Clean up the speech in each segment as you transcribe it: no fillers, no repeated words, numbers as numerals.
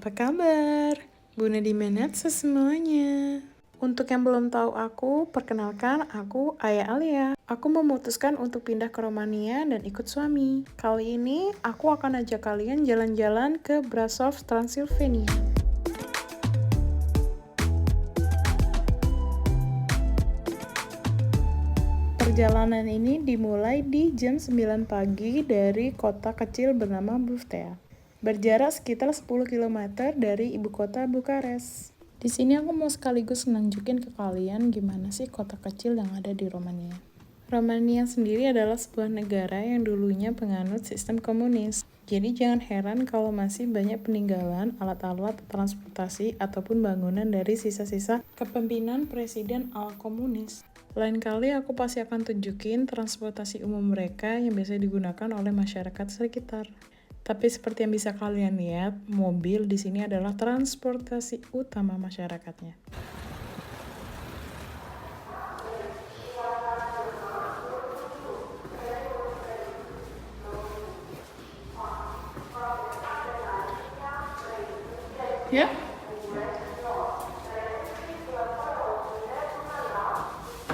Apa kabar? Bunda di mana semuanya? Untuk yang belum tahu aku, perkenalkan aku Aya Alia. Aku memutuskan untuk pindah ke Romania dan ikut suami. Kali ini aku akan ajak kalian jalan-jalan ke Brasov, Transylvania. Perjalanan ini dimulai di jam 9 pagi dari kota kecil bernama Buftea. Berjarak sekitar 10 km dari ibu kota Bukares. Di sini aku mau sekaligus nunjukin ke kalian gimana sih kota kecil yang ada di Romania. Romania sendiri adalah sebuah negara yang dulunya penganut sistem komunis. Jadi jangan heran kalau masih banyak peninggalan alat-alat transportasi ataupun bangunan dari sisa-sisa kepemimpinan presiden ala komunis. Lain kali aku pasti akan tunjukin transportasi umum mereka yang biasa digunakan oleh masyarakat sekitar. Tapi seperti yang bisa kalian lihat, mobil di sini adalah transportasi utama masyarakatnya. Ya?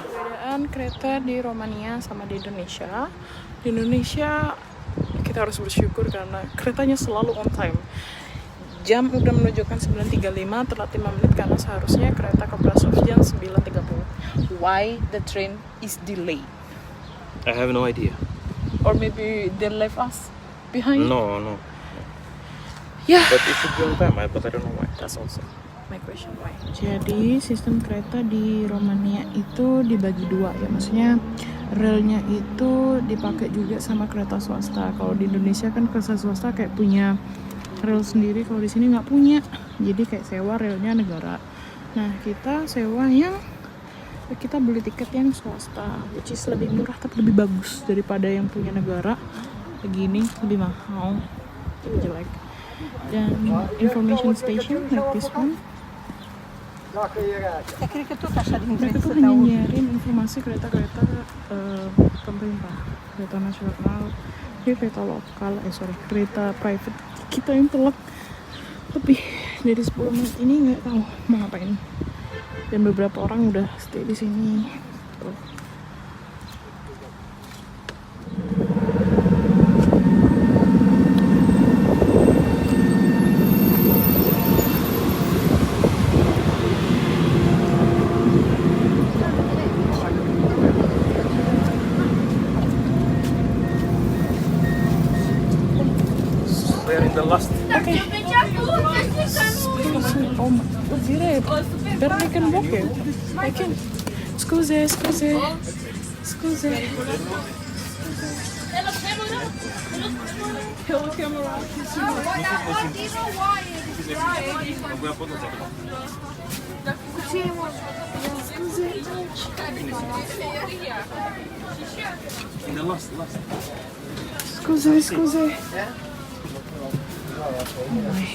Perbedaan kereta di Romania sama di Indonesia. Di Indonesia kita harus bersyukur karena keretanya selalu on time. Jam udah menunjukkan 9.35, telat 5 menit karena seharusnya kereta ke Brasov jam 9.30. Why the train is delayed? I have no idea. Or maybe they left us behind? No. Yeah. But it should be on time, but I don't know why. That's also my question why. Jadi sistem kereta di Romania itu dibagi dua ya, maksudnya relnya itu dipakai juga sama kereta swasta. Kalau di Indonesia kan kereta swasta kayak punya rel sendiri, kalau di sini nggak punya. Jadi kayak sewa relnya negara. Nah kita sewa yang kita beli tiket yang swasta, which is lebih murah tapi lebih bagus daripada yang punya negara. Begini lebih mahal, lebih jelek. Dan information station like this one. Mereka tuh hanya nyiarin informasi kereta-kereta pemerintah, kereta nasional, kereta lokal, kereta private. Kita yang telat lebih dari 10 menit ini nggak tahu mau ngapain. Dan beberapa orang udah stay di sini. Tuh. We are in the last. Okay. Oh my, direi, per I can walk it. I can. Scusi. Hello camera. In the last. Scusi. Oh my.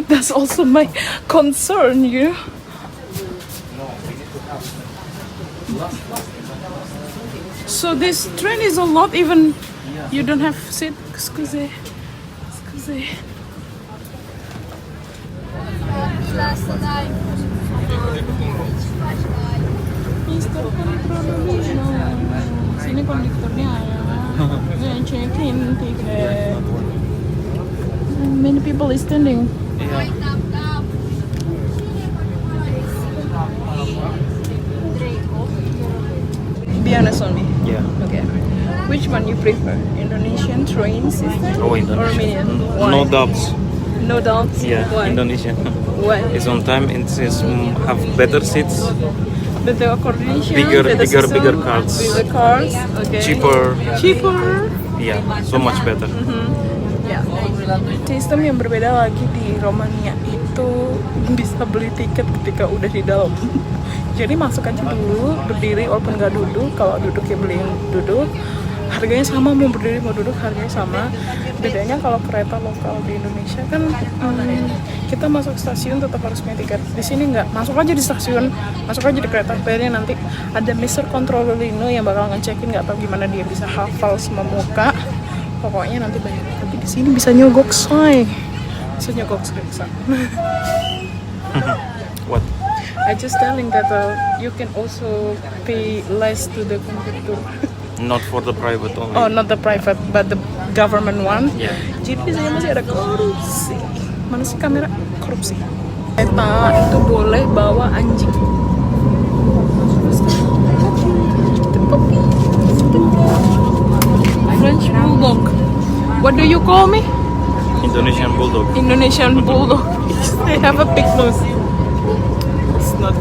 That's also my concern, you. So this train is a lot, even you don't have seat. Scusi. Mister Konduktornya, sini konduktornya ya. Check-in tiket. Many people is standing. Be honest on me. Yeah. Okay. Which one you prefer? Indonesian train system Oh, or Indonesia. Romanian? Why? No doubts. No doubts. Yeah, Why? Indonesia. Why? It's on time. It's have better seats, But the coordination, Bigger system, cars. bigger cars. Okay. cheaper. Cheaper. Yeah, so much better. Ya. Sistem yang berbeda lagi di Romania itu bisa beli tiket ketika udah di dalam. Jadi masuk aja dulu, berdiri walaupun nggak duduk. Kalau duduk ya beli yang duduk. Harganya sama, mau berdiri mau duduk harganya sama. Bedanya kalau kereta lokal di Indonesia kan kita masuk stasiun tetap harus punya tiket. Di sini nggak, masuk aja di stasiun, masuk aja di kereta, bayarnya nanti ada Mr. Controllerino yang bakal ngecekin, nggak tahu gimana dia bisa hafal semua muka. Pokoknya nanti bayar. Tapi di sini bisa nyogok say. Maksudnya kok skripsa. What? I just telling that you can also pay less to the conductor. Not for the private only. Oh, not the private, but the government one. Yeah. Jadi saya masih ada korupsi. Mana sih kamera? Korupsi. Kereta itu boleh bawa anjing. French Bulldog. What do you call me? Indonesian bulldog. Indonesian Bulldog. They have a big nose. It's not.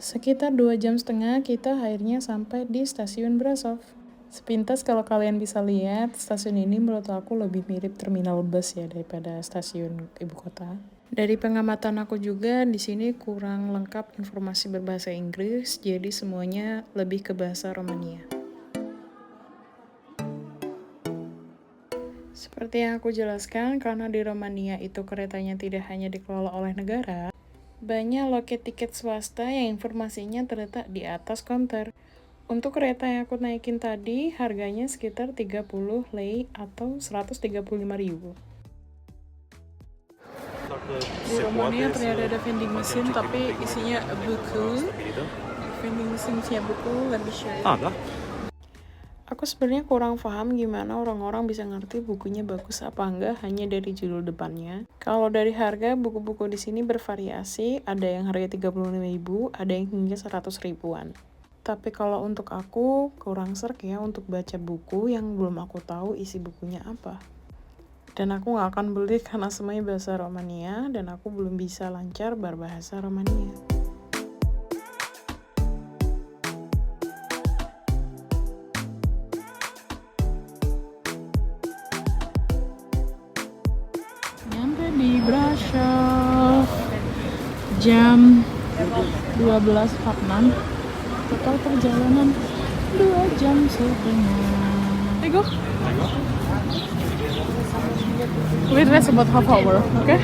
Sekitar 2,5 jam kita akhirnya sampai di stasiun Brasov. Sepintas kalau kalian bisa lihat, stasiun ini menurut aku lebih mirip terminal bus ya daripada stasiun ibu kota. Dari pengamatan aku juga di sini kurang lengkap informasi berbahasa Inggris, jadi semuanya lebih ke bahasa Romania. Seperti yang aku jelaskan, karena di Romania itu keretanya tidak hanya dikelola oleh negara, banyak loket tiket swasta yang informasinya terletak di atas konter. Untuk kereta yang aku naikin tadi, harganya sekitar 30 lei atau 135.000. Di Romania ternyata ada vending machine tapi isinya buku. Vending machine isinya buku, let me show you. Ada? Aku sebenarnya kurang paham gimana orang-orang bisa ngerti bukunya bagus apa enggak hanya dari judul depannya. Kalau dari harga, buku-buku di sini bervariasi, ada yang harga 35.000, ada yang hingga 100 ribuan. Tapi kalau untuk aku, kurang serk ya untuk baca buku yang belum aku tahu isi bukunya apa. Dan aku gak akan beli karena semuanya bahasa Romania, dan aku belum bisa lancar berbahasa Romania. Nyampe di Brasov jam 12.46. Total perjalanan 2,5 jam. Go. We rest about half hour, okay?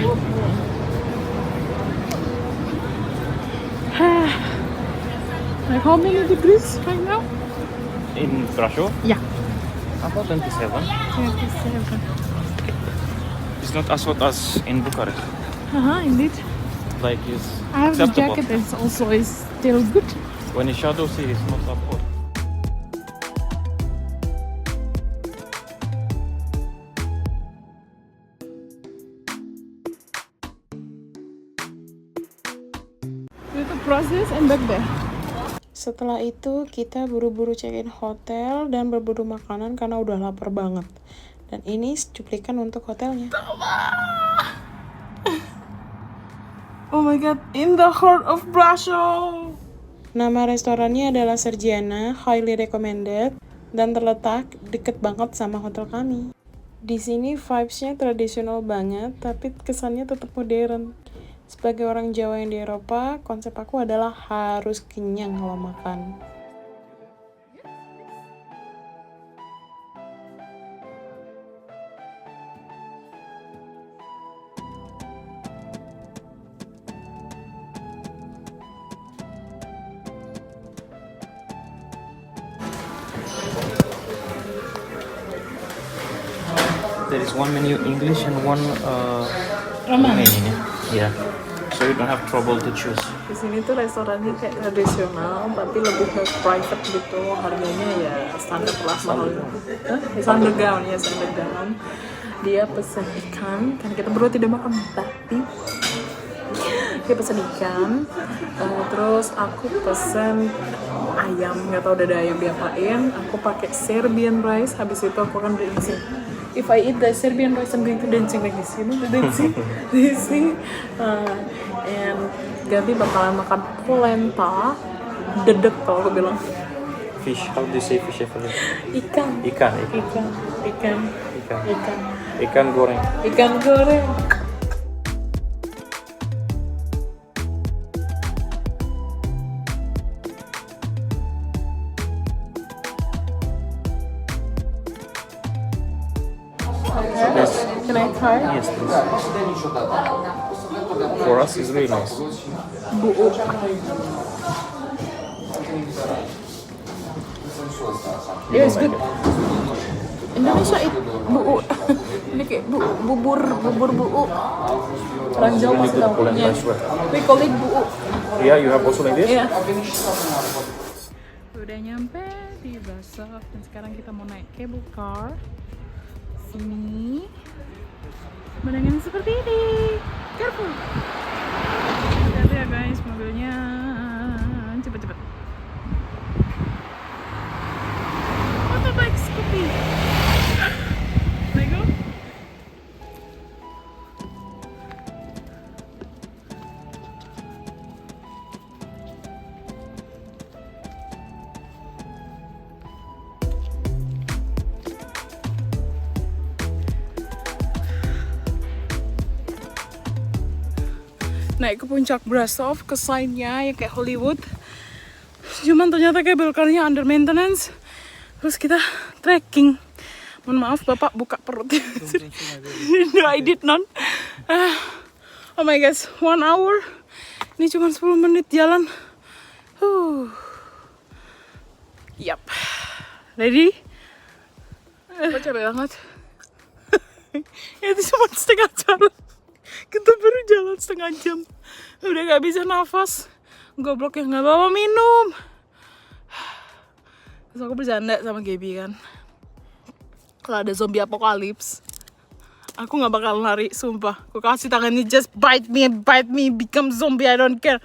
Like how many degrees right now? In Brasov? Yeah. About 27. 27. It's not as hot as in Bucharest. Indeed. Like it's I have the acceptable. jacket, it's also is still good. When it's shadow, see, it's not that hot. Itu proses and back there. Setelah itu kita buru-buru check-in hotel dan berburu makanan karena udah lapar banget. Dan ini cuplikan untuk hotelnya. Oh my god, in the heart of Brasov. Nama restorannya adalah Sergiana, highly recommended, dan terletak deket banget sama hotel kami. Di sini vibes-nya tradisional banget, tapi kesannya tetap modern. Sebagai orang Jawa yang di Eropa, konsep aku adalah harus kenyang kalau makan. There is one menu English and one Romanian. Yeah. So you don't have trouble to choose. Di sini tuh restorannya kayak tradisional, tapi lebih ke private gitu. Harganya ya standar lah, mahal. Standar gown ya, standar gown. Dia pesen ikan, kan kita berdua tidak makan babi. Dia pesen ikan, terus aku pesen ayam, nggak tahu dada ayam diapain. Aku pakai Serbian rice, habis itu aku akan dancing. If I eat the Serbian rice, I'm going to dancing like this, you know, dancing. And ganti bakalan makan polenta, dedek kalau aku bilang. Fish, how do you say fish? Ikan. Ikan. Ikan goreng. Ikan goreng. Yes. Can I try? Yes, please. For us, it's really nice. Buuk. Yeah, it's good. Indonesia itu buu. Ini kayak bubur buu. Ranjau masih tahu. Yeah. We call it buu. Yeah, you have also like this? Yeah. Udah nyampe di Brasov dan sekarang kita mau naik cable car. Sini. Pemandangan seperti ini. Careful. Hati-hati ya guys, mobilnya. Cepet-cepet. Motorbike Scoopy. Lego. Naik ke puncak Brasov, ke sign-nya yang kayak Hollywood. Cuman ternyata kabel karnya under maintenance. Terus kita trekking. Mohon maaf bapak buka perut. No, I did not. Oh my gosh, 1 hour. Ini cuma 10 menit jalan. Yap. Ready? Capek banget. Itu cuma setengah jalan. Kita baru jalan setengah jam. Udah gak bisa nafas. Goblok yang gak bawa minum. Terus aku bercanda sama Gaby kan, kalau ada zombie apokalips, aku gak bakal lari, sumpah. Aku kasih tangannya, just bite me, become zombie, I don't care.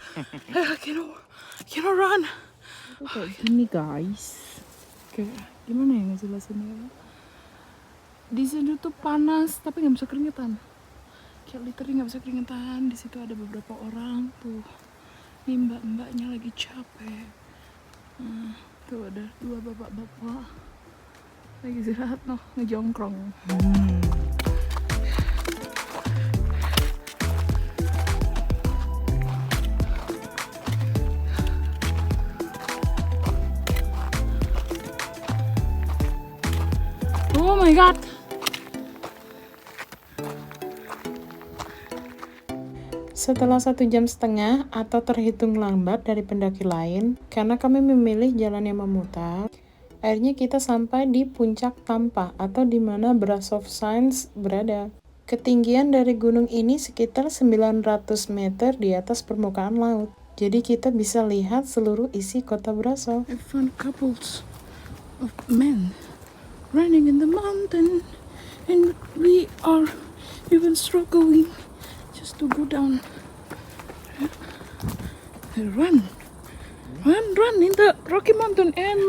I cannot run. Kayak gini guys. Kayak gimana ya ngejelasinnya? Di sini tuh panas, tapi gak bisa keringetan. Kayak literally gak bisa keringetan. Di situ ada beberapa orang tuh. Nih mbak-mbaknya lagi capek. Tuh ada 2 bapak-bapak lagi istirahat noh, ngejongkrong. Oh my god. Setelah 1,5 jam atau terhitung lambat dari pendaki lain, karena kami memilih jalan yang memutar, akhirnya kita sampai di puncak Tampa atau di mana Brasov Signs berada. Ketinggian dari gunung ini sekitar 900 meter di atas permukaan laut. Jadi kita bisa lihat seluruh isi kota Brasov. I found couples of men running in the mountain and we are even struggling just to go down. Run in the Rocky Mountain, and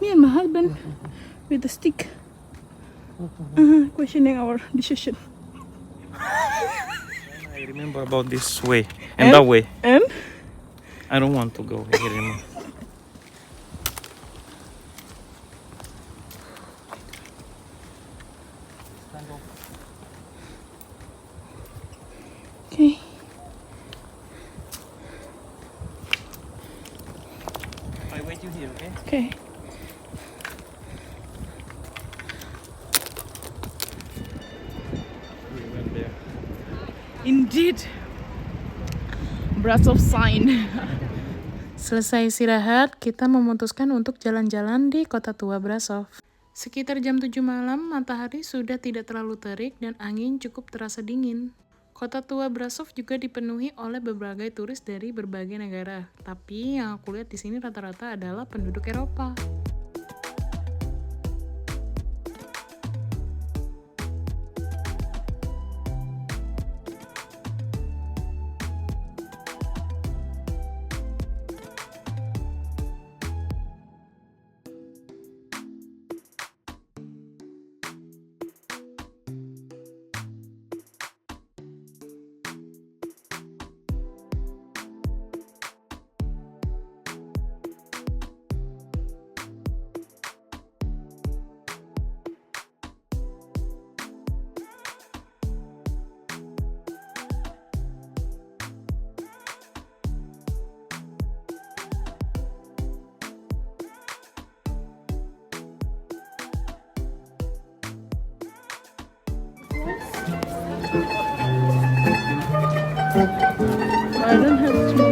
me and my husband with the stick, questioning our decision. I remember about this way and that way. And I don't want to go here anymore. okay. I wait you here, okay? Okay. We went there. Indeed. Brasov sign. Selesai istirahat, kita memutuskan untuk jalan-jalan di kota tua Brasov. Sekitar jam 7 malam, matahari sudah tidak terlalu terik dan angin cukup terasa dingin. Kota tua Brasov juga dipenuhi oleh berbagai turis dari berbagai negara. Tapi yang aku lihat di sini rata-rata adalah penduduk Eropa. I don't have to.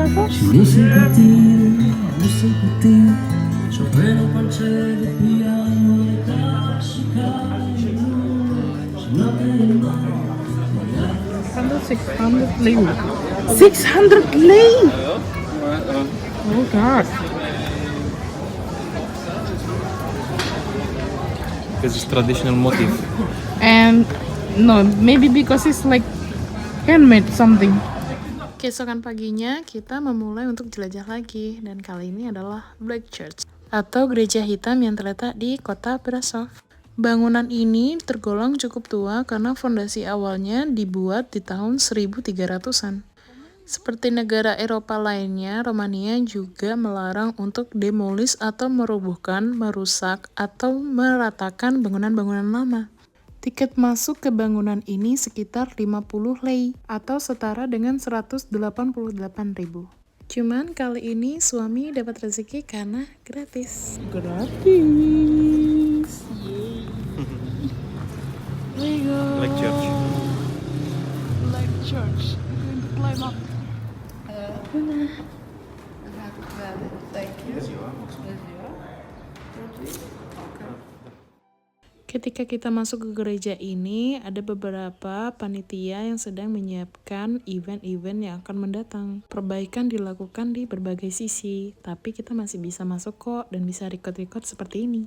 Under 600 lei. 600 lei! Oh god. Because it's traditional motif. And no, maybe because it's like handmade something. Keesokan paginya kita memulai untuk jelajah lagi, dan kali ini adalah Black Church atau gereja hitam yang terletak di kota Brasov. Bangunan ini tergolong cukup tua karena fondasi awalnya dibuat di tahun 1300-an. Seperti negara Eropa lainnya, Romania juga melarang untuk demolis atau merobohkan, merusak, atau meratakan bangunan-bangunan lama. Tiket masuk ke bangunan ini sekitar 50 lei atau setara dengan 188.000. Cuman kali ini suami dapat rezeki karena gratis. Gratis. Yeay. There you go. Like church. Like church. I'm going to climb up. Thank you. Ketika kita masuk ke gereja ini, ada beberapa panitia yang sedang menyiapkan event-event yang akan mendatang. Perbaikan dilakukan di berbagai sisi, tapi kita masih bisa masuk kok dan bisa record-record seperti ini.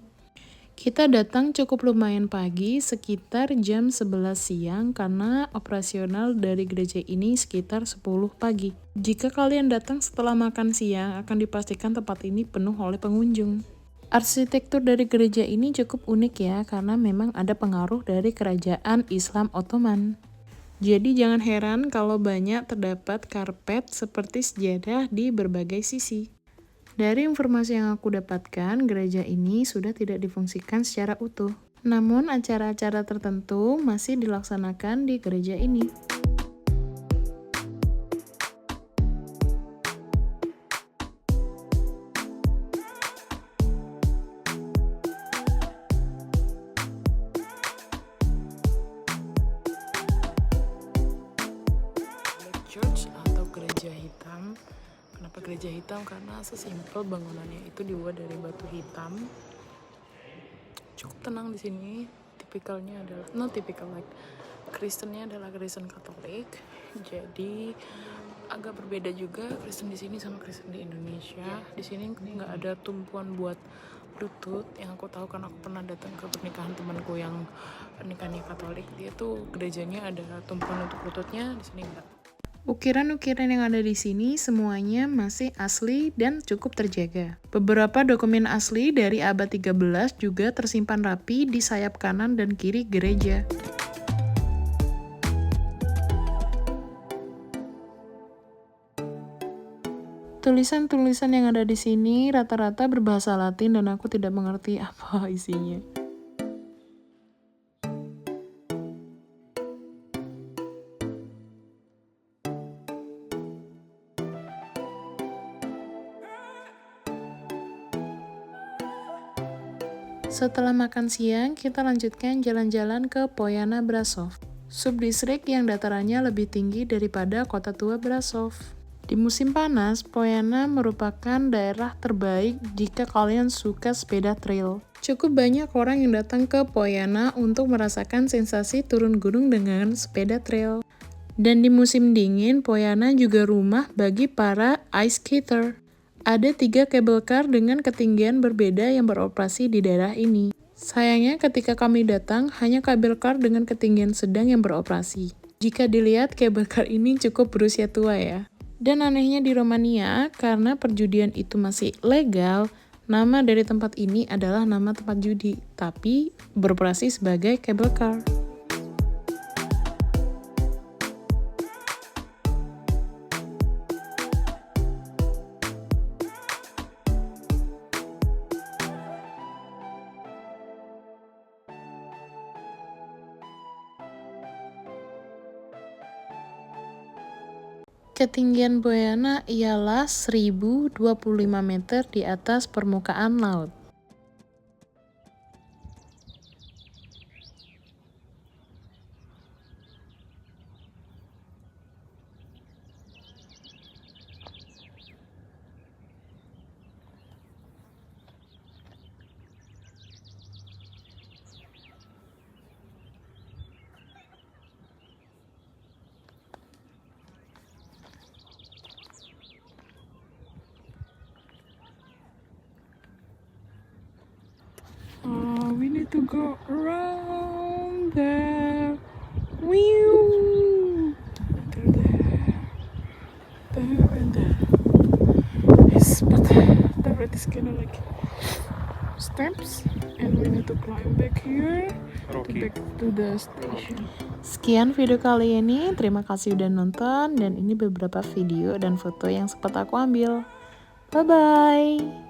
Kita datang cukup lumayan pagi, sekitar jam 11 siang karena operasional dari gereja ini sekitar 10 pagi. Jika kalian datang setelah makan siang, akan dipastikan tempat ini penuh oleh pengunjung. Arsitektur dari gereja ini cukup unik ya, karena memang ada pengaruh dari kerajaan Islam Ottoman. Jadi jangan heran kalau banyak terdapat karpet seperti sejadah di berbagai sisi. Dari informasi yang aku dapatkan, gereja ini sudah tidak difungsikan secara utuh. Namun acara-acara tertentu masih dilaksanakan di gereja ini. Church atau gereja hitam. Kenapa gereja hitam? Karena sesimpel bangunannya itu dibuat dari batu hitam. Cukup tenang di sini. Tipikalnya adalah like Kristennya adalah Kristen Katolik. Jadi agak berbeda juga Kristen di sini sama Kristen di Indonesia. Di sini nggak ada tumpuan buat lutut. Yang aku tahu karena aku pernah datang ke pernikahan temanku yang pernikahannya Katolik. Dia tuh gerejanya ada tumpuan untuk lututnya, di sini enggak. Ukiran-ukiran yang ada di sini semuanya masih asli dan cukup terjaga. Beberapa dokumen asli dari abad 13 juga tersimpan rapi di sayap kanan dan kiri gereja. Tulisan-tulisan yang ada di sini rata-rata berbahasa Latin dan aku tidak mengerti apa isinya. Setelah makan siang, kita lanjutkan jalan-jalan ke Poiana Brasov, subdistrik yang datarannya lebih tinggi daripada kota tua Brasov. Di musim panas, Poiana merupakan daerah terbaik jika kalian suka sepeda trail. Cukup banyak orang yang datang ke Poiana untuk merasakan sensasi turun gunung dengan sepeda trail. Dan di musim dingin, Poiana juga rumah bagi para ice skater. Ada 3 cable car dengan ketinggian berbeda yang beroperasi di daerah ini. Sayangnya ketika kami datang, hanya cable car dengan ketinggian sedang yang beroperasi. Jika dilihat, cable car ini cukup berusia tua ya. Dan anehnya di Romania, karena perjudian itu masih legal, nama dari tempat ini adalah nama tempat judi, tapi beroperasi sebagai cable car. Ketinggian Poiana ialah 1025 meter di atas permukaan laut. need to go around there. Whew. There and there. Yes, but the road is kind of like steps, and we need to climb back here to Rocky. back to the station. Sekian video kali ini, terima kasih udah nonton, dan ini beberapa video dan foto yang sempat aku ambil. Bye bye.